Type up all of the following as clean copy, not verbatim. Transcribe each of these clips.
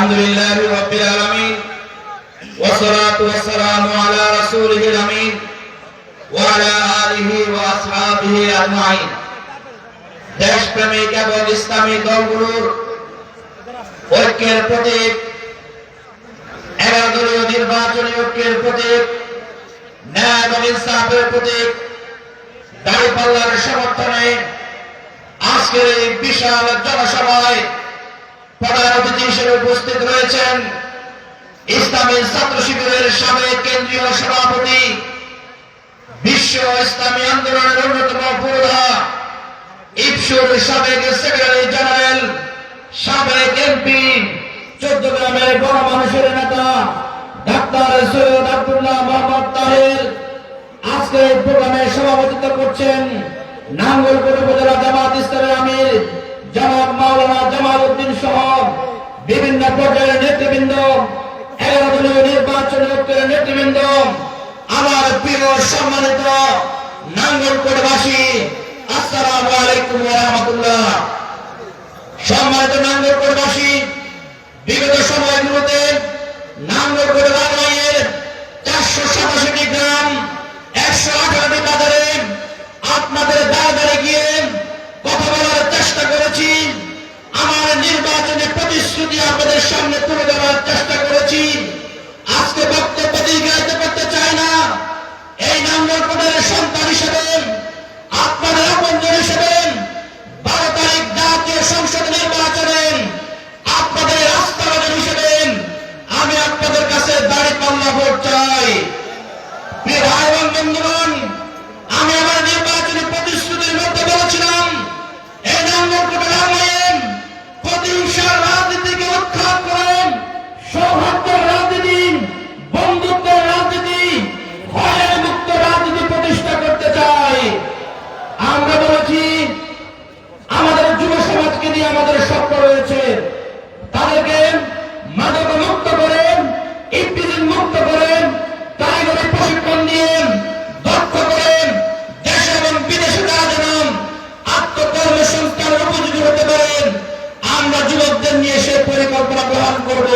আলহামদুলিল্লাহি রাব্বিল আলামিন ওয়াসসালাতু ওয়াসসালামু আলা রাসূলিল আমিন ওয়া আলা আলিহি ওয়া আসহাবিহি আজমাইন। দেশপ্রেমিক এবং ইসলামী দলগুলোর ঐক্যের প্রতীক, 11 দলীয় নির্বাচনী ঐক্যের প্রতীক, ন্যায় এবং ইনসাফের প্রতীক দাঁড়িপাল্লার সমর্থনে আজকের এই বিশাল জনসভায় প্রধান অতিথি হিসেবে উপস্থিত রয়েছেন ইসলামী ছাত্র শিবিরের সাবেক কেন্দ্রীয় সভাপতি, বিশ্ব ইসলামী আন্দোলনের অন্যতম পুরোধা, ইপসুর সাবেক সেক্রেটারি জেনারেল, সাবেক এমপি, 14 গ্রামের বড় মানুষের নেতা ডাক্তার সৈয়দ আব্দুল্লাহ মোহাম্মদ তাহের। আজকে এই প্রোগ্রামে সভাপতিত্ব করছেন নাঙ্গলকোট উপজেলা জামাত ইসলামের আমির জনাব মাওলানা জামাল উদ্দিন সহ বিভিন্ন পর্যায়ের নেতৃবৃন্দ, 11 দলীয় নির্বাচনী ঐক্যের নেতৃবৃন্দ, আমার প্রিয় সম্মানিত নাঙ্গলকোটবাসী, আসসালামু আলাইকুম ওয়া রাহমাতুল্লাহ। সম্মানিত নাঙ্গলকোটবাসী, বিগত সময়গুলোতে নাঙ্গলকোট রাজবাড়ির 487টি গ্রাম, 118টি বাজারে আপনাদের দ্বারে গিয়ে কথা বলার চেষ্টা করেছি। আমার নির্বাচনী প্রতিশ্রুতি আপনাদের সামনে তুলে ধরার চেষ্টা করেছি। আজকে বক্তব্য দীর্ঘায়িত করতে চাই না। এই নাঙ্গলকোটের সন্তান হিসেবে, আপনাদের আপনজন হিসেবে 12 তারিখ জাতীয় সংসদ নির্বাচনে আপনাদের রাস্তাবাদী হিসেবে আমি আপনাদের কাছে দাঁড়িপাল্লা ভোট চাই। প্রিয় ভাই এবং বন্ধুগণ, আমি আমার নির্বাচনী প্রতিশ্রুতির মধ্যে বলেছিলাম এই নাঙ্গলকোটের রাজবাড়ির প্রতিহিংসার রাজনীতিকে উৎখাত করে সৌহার্দ্যের রাজনীতি, বন্ধুত্বের রাজনীতি, ভয়ের মুক্ত রাজনীতি প্রতিষ্ঠা করতে চাই। আমরা বলেছি আমাদের যুব সমাজকে নিয়ে আমাদের স্বপ্ন রয়েছে, তাদেরকে মাদক মুক্ত করেন, ইফতিজিং মুক্ত করেন, কারিগরি প্রশিক্ষণ দিয়ে দক্ষ করেন, দেশে এবং বিদেশে তারা যেন আত্মকর্মসংস্থানের উপযোগী হতে পারেন। আমরা যুবকদের নিয়ে সে পরিকল্পনা গ্রহণ করব।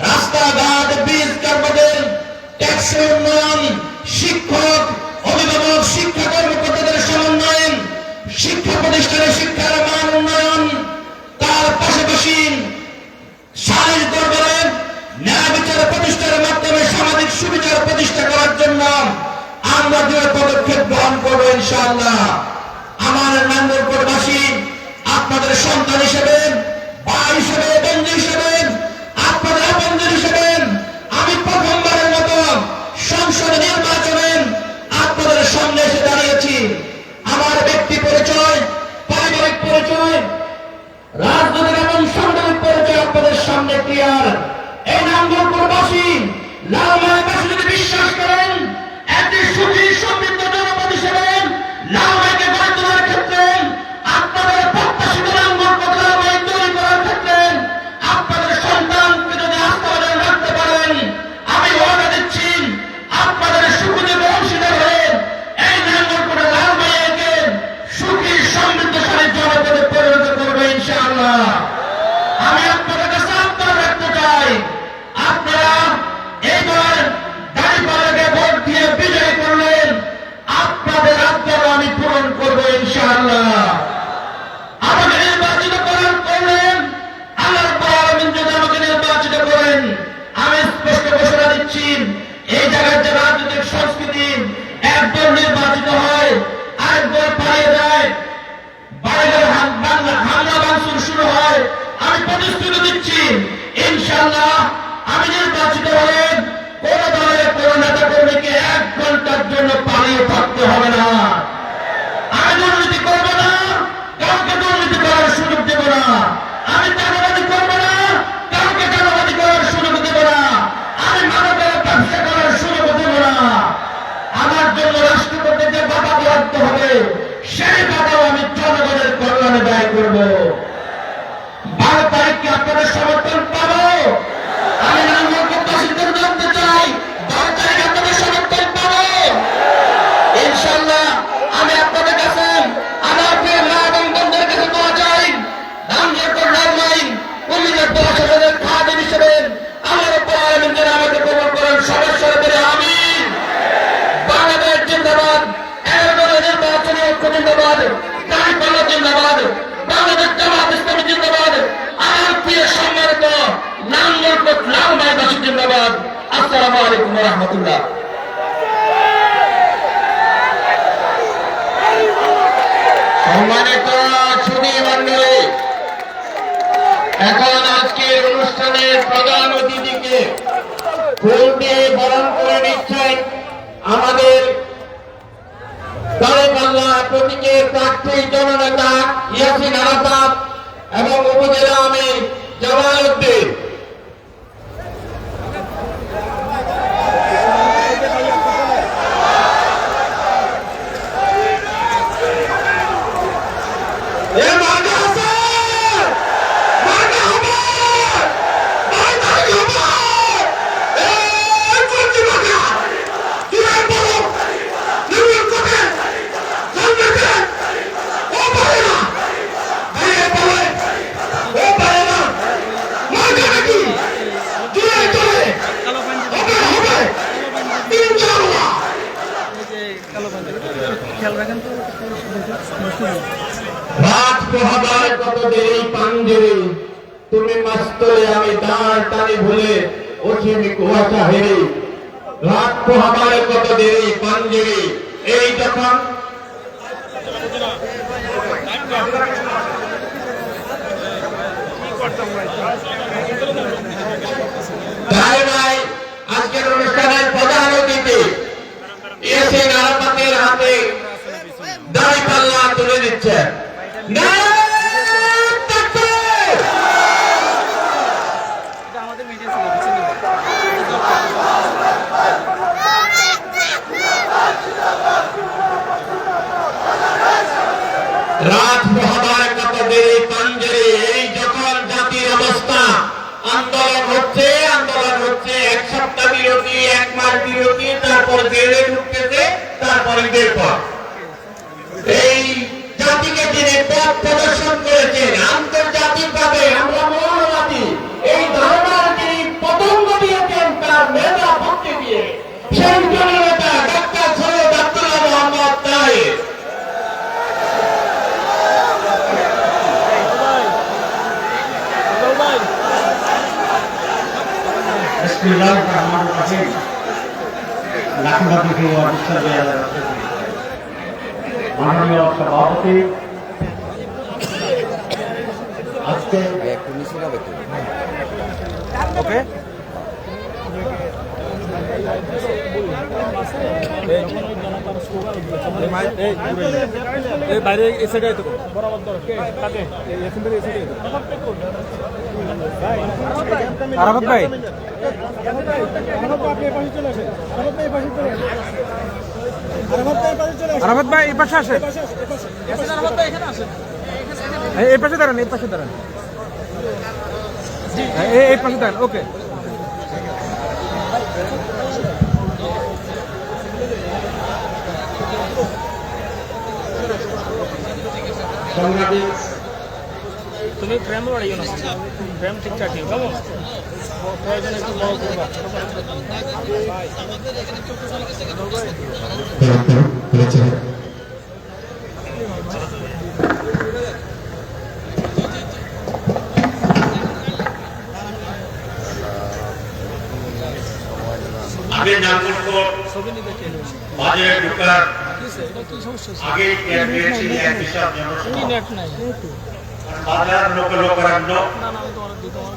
রাস্তাঘাট, ব্রিজ, কারবাদের, ট্যাক্সের উন্নয়ন, শিক্ষক, অভিভাবক, শিক্ষা কর্মকর্তাদের সমন্বয়ন, শিক্ষা প্রতিষ্ঠানে শিক্ষার মান উন্নয়ন, তার পাশাপাশি সালিশ দরবারে ন্যায় বিচার প্রতিষ্ঠার মাধ্যমে সামাজিক সুবিচার প্রতিষ্ঠা করার জন্য আমরা দৃঢ় পদক্ষেপ গ্রহণ করবো ইনশাআল্লাহ। আমার নাঙ্গলকোটবাসী, আপনাদের সন্তান হিসেবে, ভাই হিসেবে, বন্ধু হিসেবে, আপনাদের আপনজন হিসেবে আমি প্রথমবারের মতো সংসদ নির্বাচনে আপনাদের সামনে এসে দাঁড়িয়েছি। আমার ব্যক্তি পরিচয়, পারিবারিক পরিচয়, রাজনৈতিক এবং সাংগঠনিক পরিচয় আপনাদের সামনে ক্লিয়ার। এই নাঙ্গলকোটবাসী, লালমাইবাসী যদি বিশ্বাস করেন একটি সুখী সমৃদ্ধ জনপদ হিসেবে লালমাইকে গড়ে তোলার ক্ষেত্রে, আপনাদের প্রত্যাশিত নাঙ্গলকোট লালমাই তৈরি করার ক্ষেত্রে আপনাদের সন্তানকে যদি আস্থাবাদে রাখতে পারেন, আমি ওয়াদা দিচ্ছি আপনাদের সুখী অংশীদার হয়ে এই নাঙ্গলকোটের লালমাইকে সুখী সমৃদ্ধশালী জনপদে পরিণত করবে ইনশাআল্লাহ। আমি আপনাদের কাছে আহ্বান রাখতে চাই, আপনারা এইবার দাঁড়িপাল্লাকে ভোট দিয়ে বিজয় করলেন, আপনাদের আহ্বান আমি পূরণ করবো ইনশাআল্লাহ। আমাকে নির্বাচিত করলেন, আল্লাহ রাব্বুল আলামিন যদি আমাকে নির্বাচিত করেন, আমি স্পষ্ট ঘোষণা দিচ্ছি এই জায়গার যে রাজনৈতিক সংস্কৃতি, একদল নির্বাচিত হয়, আরেকদল পালিয়ে যায়, বাড়িঘর হামলা ভাঙচুর শুরু হয়, আমি প্রতিশ্রুতি দিচ্ছি ইনশাআল্লাহ আমি নির্বাচিত হলে কোন দলের কোন নেতা কর্মীকে 1 ঘন্টার জন্য পালিয়ে থাকতে হবে না। আমি দুর্নীতি করব না, কাউকে দুর্নীতি করার সুযোগ দেব না। আমি চাঁদাবাজি করব না, কাউকে চাঁদাবাজি করার সুযোগ দেব না। আমি মাদকের ব্যবসা করার সুযোগ দেব না। আমার জন্য রাষ্ট্রপতি যে বাধা বরাদ্দ হবে, সেই বাধাও আমি জনগণের কল্যাণে ব্যয় করব। 12 তারিখ কি আপনাদের সমর্থন পাবো? আমি নাঙ্গলকোটবাসীদের জানতে চাই, 12 তারিখ আপনাদের সমর্থন পাবো ইনশাআল্লাহ। আমি আপনাদের কাছে, আমার প্রিয় মা এবং বোনদের কাছে দোয়া চাই, নাঙ্গলকোট লালমাই কুমিল্লা 10 হাজারের খাদেম সম্মানিত সুধী মণ্ডলী, এখন আজকের অনুষ্ঠানের প্রধান অতিথিকে ফুল দিয়ে বরণ করে নিচ্ছেন আমাদের দাঁড়িপাল্লা প্রতীকের প্রার্থী জননেতা ইয়াসিন আরাফাত এবং উপজেলা আমির জামাল উদ্দিন। রাত পোহাবার কত দেরি পাঞ্জরি, তুমি মাস্তরে আমি দাঁড় টানি ভুলে অসীমি কুয়াশা হেরি। রাত পোহাবার কত দেরি পাঞ্জরি, এই যখন আজকের অনুষ্ঠানের প্রধান অতিথি ইয়াসিন আরাফাতের হাতে দাঁড়িপাল্লা তুলে দিচ্ছেন। রাত পোহাবার কত দেরি পাঞ্জরি, এই যখন জাতির অবস্থা, আন্দোলন হচ্ছে এক সপ্তাহ বিরতি, এক মাস বিরতি, তারপর জেলে ঢুকতেছে, তারপর ঈদের পর। এই জাতিকে তিনি পথ প্রদর্শন করেছেন আন্তর্জাতিক ভাবে। আমরা মৌলবাদী এই ধারণার তিনি পতঙ্গ দিয়েছেন তার মেধা ভক্তি দিয়ে। সেই জননেতা ডক্টর সৈয়দ আব্দুল্লাহ মোহাম্মদ তাহের। মাননীয় সভাপতি, আজকে ওকে বাইরে এসে গায়ে তো আরাফাত ভাই, আরাফাত ভাই এই পাশে আসেন, এই পাশে দাঁড়ান, এই পাশে দাঁড়ান, এই পাশে দাঁড়ান। ওকে, তুমি প্রেম বাড়িও না, প্রেম ঠিকঠাক নিও কেমন, প্রয়োজন একটু বড় করবা। আগে নাগরপুর বাজারে ঢোকার আগে এক বিশাল বাজার লোকারণ্য,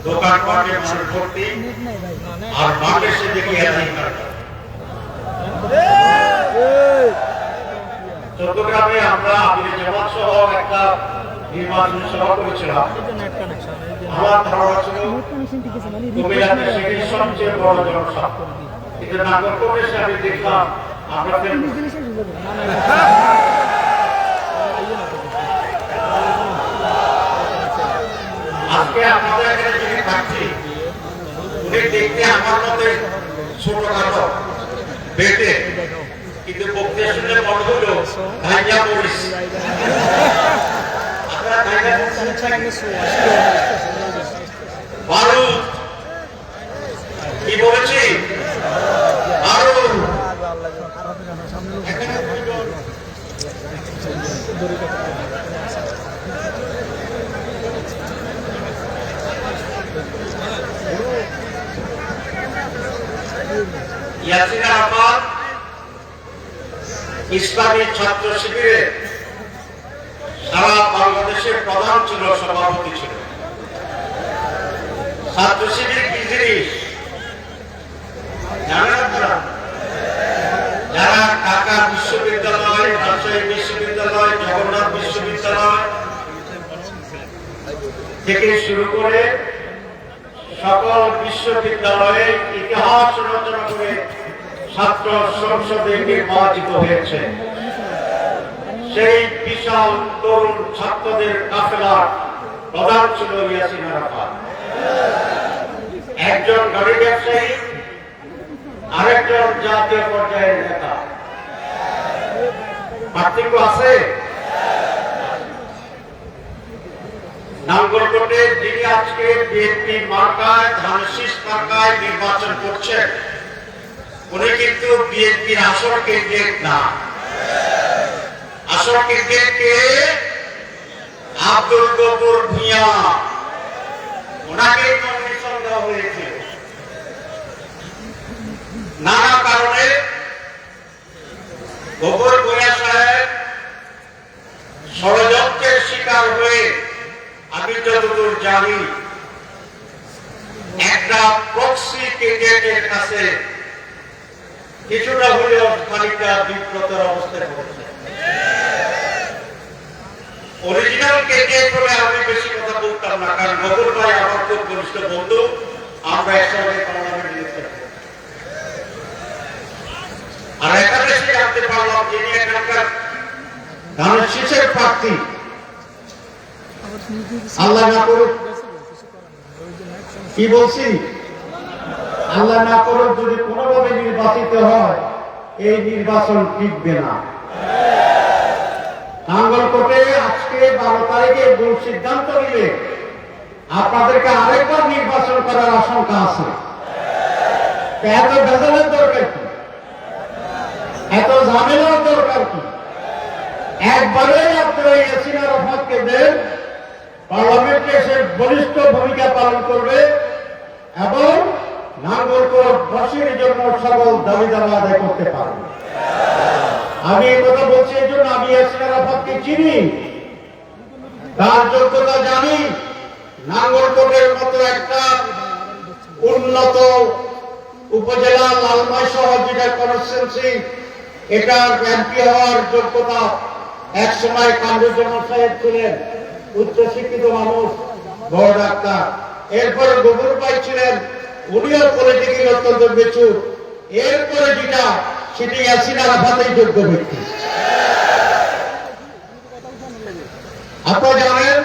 দোকানপাটে মানুষ ভর্তি, আর মাঠে সে দেখি চট্টগ্রামে আমরা আমির জামাত সহ একটা নির্বাচনী সভা করেছিলাম। আমার ধারণা ছিল কুমিল্লাতে সেটি সবচেয়ে বড় জনসভা, কিন্তু নাগরপুরে এসে আমি দেখলাম আমরা আজকে আমাদের এখানে যিনি থাকছি উনি দেখতে আমার মধ্যে ছোটখাটো বেটে, কিন্তু বক্তৃতা শুনে মনে হলো ধাইয়া মরিস। আপনারা ধাইয়া বারুদ কি বলেছি, বারুদ ইয়াসিন আরাফাত ইসলামী ছাত্র শিবিরের সারা বাংলাদেশের প্রধান ছিল, সভাপতি ছিল। ছাত্র শিবির কি জিনিস জানেন আপনারা? যারা ঢাকা বিশ্ববিদ্যালয়, রাজশাহী বিশ্ববিদ্যালয়, জগন্নাথ বিশ্ববিদ্যালয় থেকে শুরু করে সকল বিশ্ববিদ্যালয়ে ইতিহাস রচনা করে ছাত্র সংসদে নির্বাচিত হয়েছে, সেই বিশাল তরুণ ছাত্রদের কাফেলার প্রধান ছিল ইয়াসিন আরাফাত। একজন গাড়ি ব্যবসায়ী, আরেকজন জাতীয় পর্যায়ের নেতা। পার্থক্য আছে? নাঙ্গলকোটে যিনি আজকে বিএনপি মার্কায়, ধানশীষ মার্কায় নির্বাচন করছেন, উনি কিন্তু বিএনপির আসল ক্যান্ডিডেট না। আসল ক্যান্ডিডেট কে? আব্দুল গফুর ভূঁইয়া। ওনাকে নমিনেশন দেওয়া হয়েছে। নানা কারণে গফুর ভূঁইয়া সাহেব ষড়যন্ত্রের শিকার হয়ে, আমি যতদূর জানি, একটা প্রক্সি ক্যান্ডিডেটের কাছে কিছুটা হলেও খানিকটা বিব্রতের অবস্থায় পড়েছে। অরিজিনাল ক্যান্ডিডেট হলে আমি বেশি কথা বলতাম না, কারণ গফুর ভাই আমার খুব ঘনিষ্ঠ বন্ধু, আমরা একসঙ্গে পার্লামেন্টে যেতাম। আর একটা বেশি জানতে পারলাম, যিনি এখানকার ধানশীষের প্রার্থী, আল্লাহ না করুক, কি বলছি, আল্লাহ না করুক যদি কোনোভাবে নির্বাচিত হয়, এই নির্বাচন টিকবে না। নাঙ্গলকোটে আজকে 12 তারিখে ভুল সিদ্ধান্ত নিলে আপনাদেরকে আরেকবার নির্বাচন করার আশঙ্কা আছে। এত ভেজালের দরকার কি? এত ঝামেলার দরকার কি? একবারে আপনারা ইয়াসিন আরাফাতকে দেন, পার্লামেন্টে এসে বলিষ্ঠ ভূমিকা পালন করবে এবং নাঙ্গলকোটবাসীর জন্য সকল দাবি দাবা আদায় করতে পারবে। আমি এই কথা বলছি এই জন্য, আমি ইয়াসিন আরাফাতকে চিনি, তার যোগ্যতা জানি। নাঙ্গলকোটের মতো একটা উন্নত উপজেলা, লালমাই শহর যেটা কনস্টিটিউয়েন্সি, এটার এমপি হওয়ার যোগ্যতা এক সময় কামরুজ্জামান সাহেব ছিলেন, উচ্চশিক্ষিত মানুষ, বড় ডাক্তার। এরপরে গফুর ভাই ছিলেন, উনিও পলিটিক্যালি অত্যন্ত বেচু। এরপরে যেটা, সেটি ইয়াসিন আরাফাতের যোগ্য ব্যক্তি। আপনারা জানেন,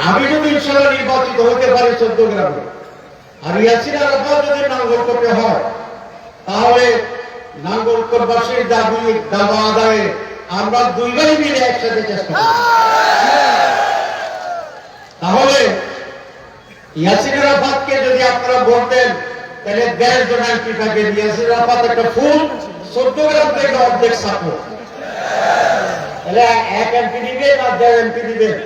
আমি যদি ইনশাআল্লাহ নির্বাচিত হতে পারি 14 গ্রামে, আর ইয়াসিন আরাফাত যদি নাঙ্গলকোটে হয়, তাহলে নাঙ্গলকোটবাসীর দাবি দাবা আদায়ে আমরা দুই ভাই মিলে একসাথে চেষ্টা করব। তাহলে ইয়াসিন আরাফাতকে যদি আপনারা ভোট দেন, তাহলে 1.5 জন এমপি থাকে। ইয়াসিন আরাফাত একটা ফুল 14 গ্রাম থেকে অর্ধেক সাপোর্ট, তাহলে 1 এমপি দিবেন আর 1.5 এমপি দিবেন।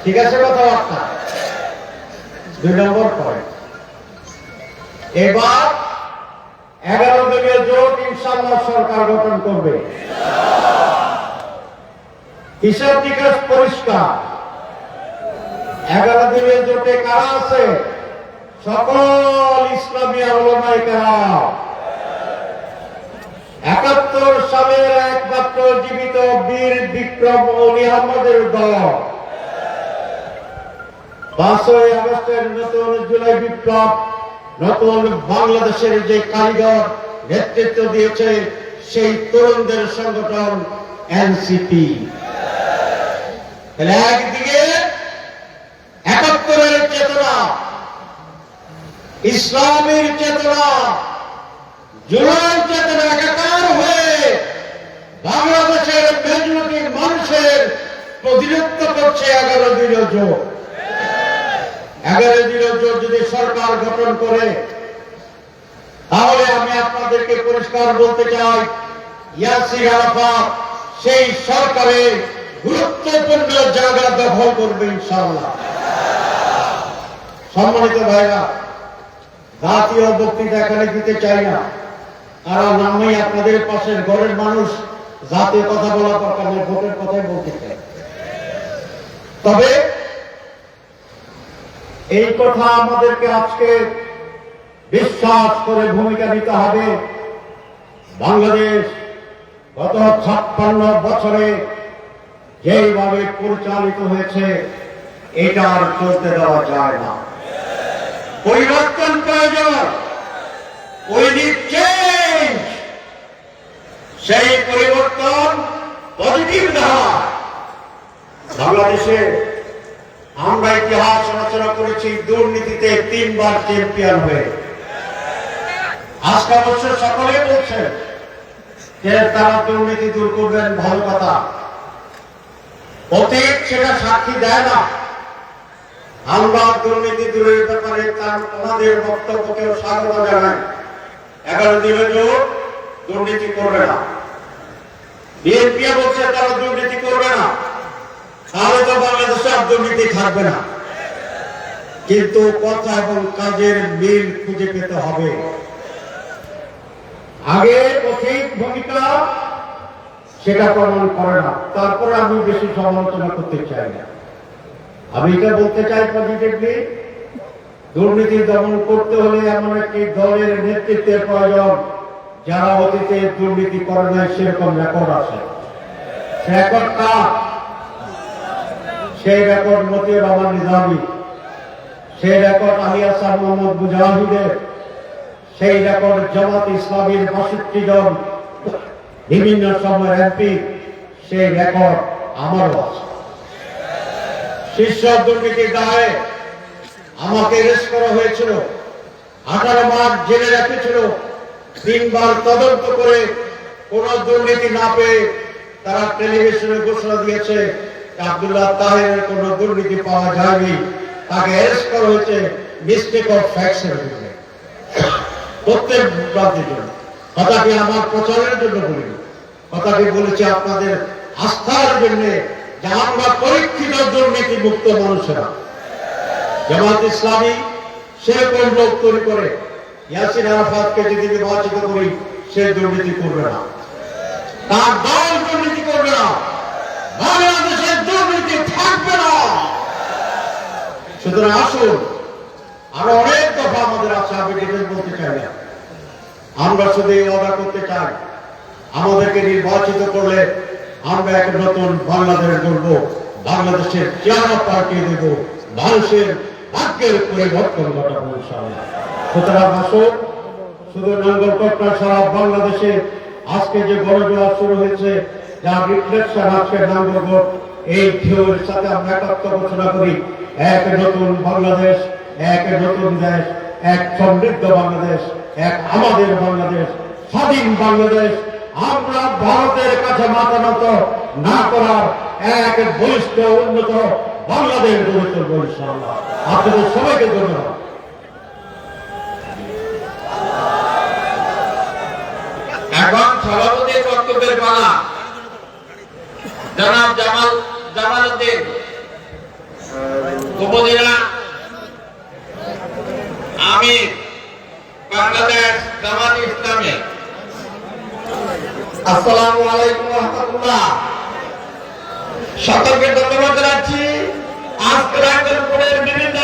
ঠিক আছে কথাবার্তা? 2 নম্বর পয়েন্ট, এবার 11 দলীয় জোট ইনশাআল্লাহ সরকার গঠন করবে। হিসাব নিকাশ পরিষ্কার। 11 দলীয় জোটে কারা আছে? সকল ইসলামী উলামায়ে কেরাম। 71 সালের একমাত্র জীবিত বীর বিক্রম অলি আহমদের দল। 5ই আগস্টের নতুন জুলাই বিপ্লব, নতুন বাংলাদেশের যে কারিগর নেতৃত্ব দিয়েছে, সেই তরুণদের সংগঠন এনসিপি। একদিকে 71-এর চেতনা, ইসলামের চেতনা, জুলাই চেতনা একাকার হয়ে বাংলাদেশের মেজরিটি মানুষের প্রতিনিধিত্ব করছে 11 দলীয় জোট। 11 দলীয় জোট যদি সরকার গঠন করে, তাহলে আমি আপনাদেরকে পরিষ্কার বলতে চাই, ইয়াসিন আরাফাত সেই সরকারে গুরুত্বপূর্ণ জায়গা দখল করবে ইনশাআল্লাহ। সম্মানিত ভাইরা, জাতীয় বক্তৃতা এখানে দিতে চাই না, কারণ আমি আপনাদের পাশের ঘরের মানুষ, জাতীয় কথা বলা দরকার নেই, ভোটের কথাই বলতে চাই। তবে এই কথা আমাদেরকে আজকে বিশ্বাস করে ভূমিকা নিতে হবে। বাংলাদেশ গত 56 বছরে যেভাবে পরিচালিত হয়েছে এটা আর চলতে দেওয়া যায় না। পরিবর্তন প্রয়োজন, উই নিড চেঞ্জ। সেই পরিবর্তন পজিটিভ ধারা। বাংলাদেশে আমরা ইতিহাস রচনা করেছি দুর্নীতিতে 3 বার চ্যাম্পিয়ন হয়ে। আজকে অবশ্য সকলে বলছেন যে তারা দুর্নীতি দূর করবেন, ভালো কথা। অতীত সেটা সাক্ষী দেয় না। আমরা দুর্নীতি দূরের ব্যাপারে ওনাদের বক্তব্যকেও স্বাগত জানাই। 11 দিনের জোর দুর্নীতি করবে না। বিএনপি বলছে তারা দুর্নীতি করবে না, তাহলে তো বাংলাদেশে আর দুর্নীতি থাকবে না। কিন্তু কথা এবং কাজের মিল খুঁজে পেতে হবে। আগে অতীত ভূমিকা সেটা প্রমাণ করে না। তারপরে আমি বেশি সমালোচনা করতে চাই না। আমি এটা বলতে চাই পজিটিভলি, দুর্নীতি দমন করতে হলে এমন একটি দলের নেতৃত্বের প্রয়োজন যারা অতীতে দুর্নীতি করে নাই সেরকম রেকর্ড আছে। রেকর্ডটা সেই রেকর্ড মতিউর রহমান নিজামী, সেই রেকর্ড আলী হাসান মোহাম্মদ মুজাহিদের, সেই রেকর্ড জামাত ইসলামীর 62 জন বিভিন্ন সময় এমপি, সেই রেকর্ড আমারও আছে। শীর্ষ দুর্নীতির দায়ে আমাকে অ্যারেস্ট করা হয়েছিল, 18 মাস জেলে রেখেছিল। 3 বার তদন্ত করে কোন দুর্নীতি না পেয়ে তারা টেলিভিশনে ঘোষণা দিয়েছে আব্দুল্লাহ তাহেরের কোন দুর্নীতি পাওয়া যায়নি, তাকে অ্যারেস্ট করা হয়েছে মিস্টেক অফ ফ্যাক্টসের জন্য। প্রত্যেক রাজ্যের জন্য কথাটি আমার প্রচারের জন্য বলিনি, কথাটি বলেছি আপনাদের আস্থার জন্য, যে আমরা পরীক্ষিত দুর্নীতি মুক্ত মানুষেরা। জামাত ইসলামী সেরকম লোক তৈরি করে ইয়াসির আরাফাতকে যদি নির্বাচিত করি সে দুর্নীতি করবে না, তার দল দুর্নীতি করবে না, বাংলাদেশের দুর্নীতি থাকবে না। সুতরাং আসুন, আরো অনেক দফা আমাদের আছে, আমি ডিটেল বলতে চাই না। আমরা শুধু এই অর্ডার করতে চাই, আমাদেরকে নির্বাচিত করলে আমরা এক নতুন বাংলাদেশ গড়ব, বাংলাদেশের চেহারা পাল্টিয়ে দেব, মানুষের ভাগ্যের পরিবর্তন ঘটাবো ইনশাআল্লাহ। সুতরাং আসুন, শুধু নাঙ্গলকোটনা সারা বাংলাদেশে আজকে যে গণজোয়ার শুরু হয়েছে, যার রিফ্লেকশন আজকে নাঙ্গলকোট, এই ঢেউয়ের সাথে আমরা একাত্ম ঘোষণা করি এক নতুন বাংলাদেশ, এক নতুন দেশ, এক সমৃদ্ধ বাংলাদেশ, এক আমাদের বাংলাদেশ, স্বাধীন বাংলাদেশ। আমরা ভারতের কাছে মাথা নত না করার এক বলিষ্ঠ উন্নত বাংলাদেশ গড়ে তুলব ইনশাআল্লাহ। আপনাদের সবাইকে ধন্যবাদ। এখন সভাপতির বক্তব্যের পালা। জনাব জামাল উদ্দিন উপজেলা আমির, বাংলাদেশ জামাত ইসলামী। আসসালামু আলাইকুম ওয়া রাহমাতুল্লাহ। সকলকে ধন্যবাদ জানাচ্ছি। আজকে রাঙ্গলপুরের বিভিন্ন